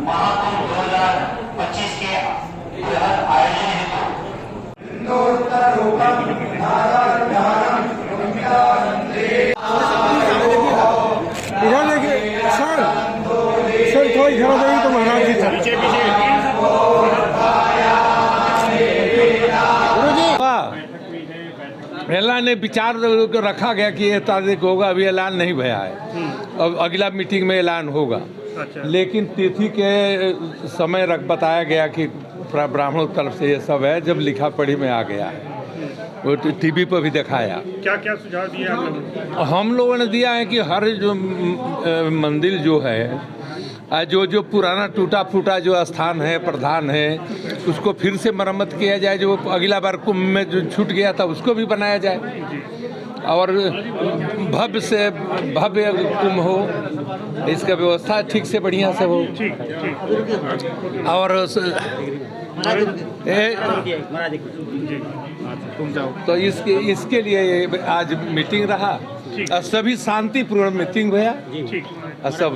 महाकुंभ 2025 के बृहद आयोजन इधर देखिए सर, थोड़ा इधर जाइए तो महाराज जी पीछे ऐलान विचार रखा गया कि ये तारीख होगा, अभी ऐलान नहीं भया है। अब अगला मीटिंग में ऐलान होगा। लेकिन तिथि के समय बताया गया कि ब्राह्मणों की तरफ से ये सब है, जब लिखा पढ़ी में आ गया है। वो टीवी पर भी दिखाया। क्या क्या सुझाव दिया आप लोगों? हम लोगों ने दिया है कि हर जो मंदिर जो है, जो पुराना टूटा फूटा जो स्थान है, प्रधान है, उसको फिर से मरम्मत किया जाए। जो अगला बार कुंभ में जो छूट गया था उसको भी बनाया जाए और भव्य से भव्य कुंभ हो, इसका व्यवस्था ठीक से बढ़िया से हो। और तो इसके लिए आज मीटिंग रहा, सभी शांतिपूर्ण मीटिंग हुआ। सब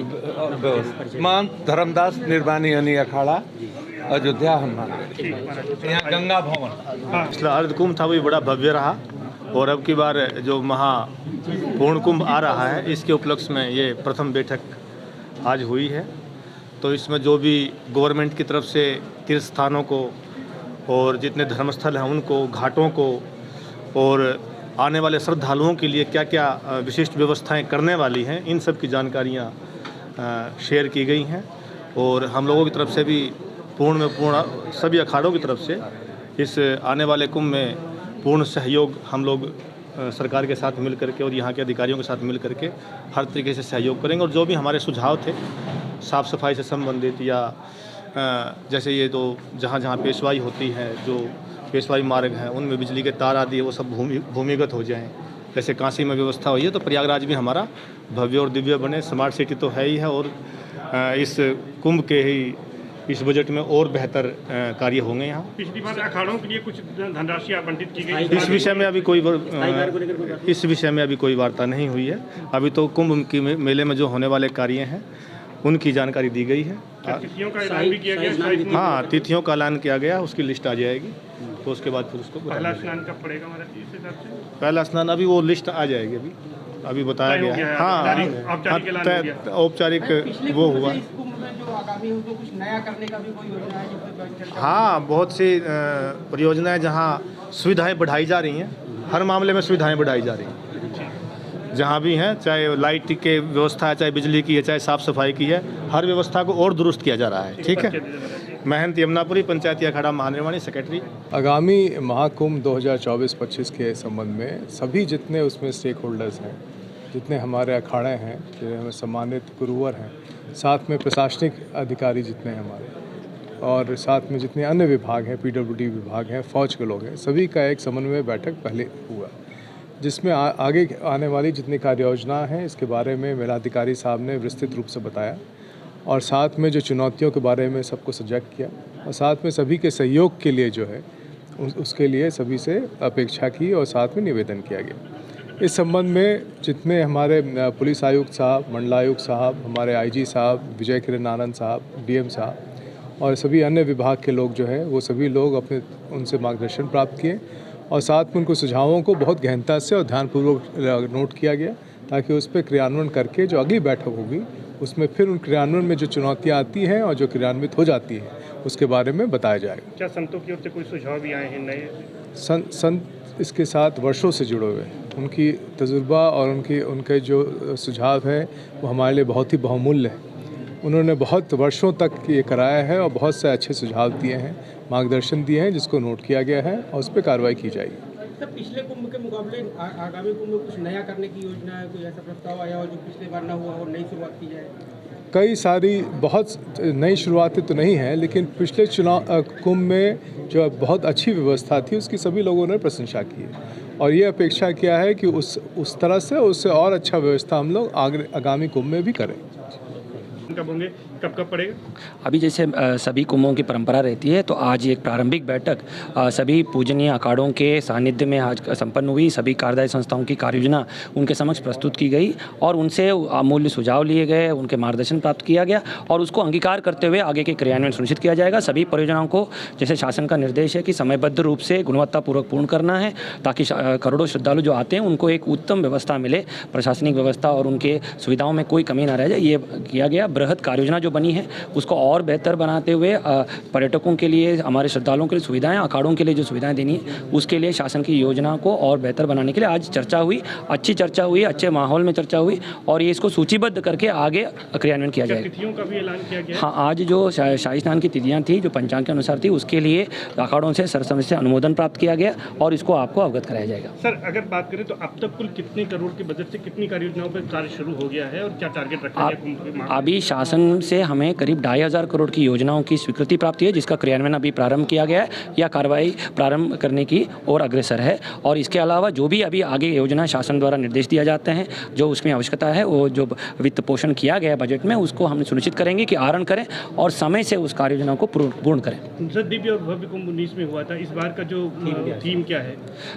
व्यवस्था मान धर्मदास निर्वाणी यानी अखाड़ा अयोध्या हनुमान, यहाँ गंगा भवन। पिछला अर्ध कुंभ था वो बड़ा भव्य रहा और अब की बार जो पूर्ण कुंभ आ रहा है, इसके उपलक्ष्य में ये प्रथम बैठक आज हुई है। तो इसमें जो भी गवर्नमेंट की तरफ से तीर्थ स्थानों को और जितने धर्मस्थल हैं उनको, घाटों को और आने वाले श्रद्धालुओं के लिए क्या क्या विशिष्ट व्यवस्थाएं करने वाली हैं, इन सब की जानकारियां शेयर की गई हैं। और हम लोगों की तरफ से भी पूर्ण सभी अखाड़ों की तरफ से इस आने वाले कुंभ में पूर्ण सहयोग हम लोग सरकार के साथ मिल करके और यहाँ के अधिकारियों के साथ मिल करके हर तरीके से सहयोग करेंगे। और जो भी हमारे सुझाव थे साफ़ सफाई से संबंधित या जैसे ये तो जहाँ जहाँ पेशवाई होती है, जो पेशवाई मार्ग हैं उनमें बिजली के तार आदि वो सब भूमिगत हो जाएं। जैसे काशी में व्यवस्था हुई है तो प्रयागराज भी हमारा भव्य और दिव्य बने। स्मार्ट सिटी तो है ही है और इस कुंभ के ही इस बजट में और बेहतर कार्य होंगे यहाँ। पिछली बार अखाड़ों के लिए कुछ धनराशि आवंटित की गई, इस विषय में अभी कोई वार्ता नहीं हुई है। अभी तो कुंभ की मेले में जो होने वाले कार्य हैं उनकी जानकारी दी गई है। तिथियों का ऐलान भी किया गया? हाँ, तिथियों का ऐलान किया गया, उसकी लिस्ट आ जाएगी तो उसके बाद फिर उसको पहला स्नान कब पड़ेगा हमारे इस हिसाब से? पहला स्नान अभी वो लिस्ट आ जाएगी, अभी बताया गया है। हाँ, औपचारिक वो हुआ। हाँ, बहुत सी परियोजनाएं जहाँ सुविधाएं बढ़ाई जा रही हैं, हर मामले में सुविधाएं बढ़ाई जा रही हैं जहाँ भी हैं, चाहे लाइट की व्यवस्था है, चाहे बिजली की है, चाहे साफ़ सफाई की है, हर व्यवस्था को और दुरुस्त किया जा रहा है। ठीक है। महंत यमुनापुरी पंचायती अखाड़ा महानिर्वाणी सेक्रेटरी। आगामी महाकुंभ 2024-25 के संबंध में सभी जितने उसमें स्टेक होल्डर्स हैं, जितने हमारे अखाड़े हैं, जो सम्मानित गुरुवर हैं, साथ में प्रशासनिक अधिकारी जितने हैं हमारे, और साथ में जितने अन्य विभाग हैं, PWD विभाग हैं, फौज के लोग हैं, सभी का एक समन्वय बैठक पहले हुआ, जिसमें आगे आने वाली जितनी कार्य योजना हैं इसके बारे में मेलाधिकारी साहब ने विस्तृत रूप से बताया और साथ में जो चुनौतियों के बारे में सबको सजग किया और साथ में सभी के सहयोग के लिए जो है उसके लिए सभी से अपेक्षा की और साथ में निवेदन किया गया। इस संबंध में जितने हमारे पुलिस आयुक्त साहब, मंडलायुक्त साहब, हमारे IG साहब, विजय किरण आनंद साहब, DM साहब और सभी अन्य विभाग के लोग जो है वो सभी लोग अपने उनसे मार्गदर्शन प्राप्त किए और साथ में उनको सुझावों को बहुत गहनता से और ध्यानपूर्वक नोट किया गया ताकि उस पर क्रियान्वयन करके जो अगली बैठक होगी उसमें फिर उन क्रियान्वयन में जो चुनौतियाँ आती हैं और जो क्रियान्वित हो जाती हैं उसके बारे में बताया जाएगा। क्या संतों की ओर से कोई सुझाव भी आए हैं नए? संत इसके साथ वर्षों से जुड़े हुए हैं, उनकी तजुर्बा और उनके जो सुझाव हैं वो हमारे लिए बहुत ही बहुमूल्य है। उन्होंने बहुत वर्षों तक ये कराया है और बहुत से अच्छे सुझाव दिए हैं, मार्गदर्शन दिए हैं जिसको नोट किया गया है और उस पर कार्रवाई की जाएगी। सर, पिछले कुंभ के मुकाबले आगामी कुंभ में कुछ नया करने की योजना है? कोई ऐसा प्रस्ताव आया हो जो पिछले बार ना हुआ हो, नई शुरुआत की जाए? कई सारी बहुत नई शुरुआतें तो नहीं हैं, लेकिन पिछले कुंभ में जो बहुत अच्छी व्यवस्था थी उसकी सभी लोगों ने प्रशंसा की है और ये अपेक्षा किया है कि उस तरह से उससे और अच्छा व्यवस्था हम लोग आगामी कुंभ में भी करें। कब होंगे, कब कब पड़ेगा? अभी जैसे सभी कुंभों की परंपरा रहती है, तो आज एक प्रारंभिक बैठक सभी पूजनीय अखाड़ों के सानिध्य में आज संपन्न हुई। सभी कार्यदायी संस्थाओं की कार्ययोजना उनके समक्ष प्रस्तुत की गई और उनसे अमूल्य सुझाव लिए गए, उनके मार्गदर्शन प्राप्त किया गया और उसको अंगीकार करते हुए आगे के क्रियान्वयन सुनिश्चित किया जाएगा। सभी परियोजनाओं को जैसे शासन का निर्देश है कि समयबद्ध रूप से गुणवत्तापूर्वक पूर्ण करना है, ताकि करोड़ों श्रद्धालु जो आते हैं उनको एक उत्तम व्यवस्था मिले, प्रशासनिक व्यवस्था और उनके सुविधाओं में कोई कमी ना रह जाए। ये किया गया। बृहद कार्ययोजना जो बनी है उसको और बेहतर बनाते हुए पर्यटकों के लिए, हमारे श्रद्धालुओं के लिए सुविधाएं, अखाड़ों के लिए जो सुविधाएं देनी है उसके लिए शासन की योजना को और बेहतर बनाने के लिए आज चर्चा हुई, अच्छी चर्चा हुई, अच्छे माहौल में चर्चा हुई और ये इसको सूचीबद्ध करके आगे क्रियान्वयन किया जाएगा। तिथियों का भी ऐलान किया गया है? हाँ, आज जो शाही स्नान की तिथियां थी जो पंचांग के अनुसार थी उसके लिए अखाड़ों से सरसमिति से अनुमोदन प्राप्त किया गया और इसको आपको अवगत कराया जाएगा। सर, अगर बात करें तो अब तक कुल कितने करोड़ के बजट से कितनी कार्ययोजनाओं पर कार्य शुरू हो गया है और क्या टारगेट रखा गया कुंभ के माह में? अभी शासन से हमें करीब 2,500 करोड़ की योजनाओं की स्वीकृति प्राप्त हुई है, जिसका क्रियान्वयन अभी प्रारंभ किया गया है या कार्रवाई प्रारंभ करने की ओर अग्रसर है। और इसके अलावा जो भी अभी आगे योजना शासन द्वारा निर्देश दिया जाते हैं, जो उसमें आवश्यकता है, वो जो वित्त पोषण किया गया है बजट में, उसको हम सुनिश्चित करेंगे कि आहरण करें और समय से उस कार्य योजना को पूर्ण करें। सर, दिव्य और भव्य कुंभ 19 में हुआ था, इस बार का जो थीम क्या है?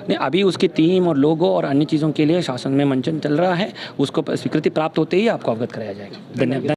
नहीं, अभी उसकी थीम और लोगो और अन्य चीज़ों के लिए शासन में मंचन चल रहा है, उसको स्वीकृति प्राप्त होते ही आपको अवगत कराया जाएगा। धन्यवाद।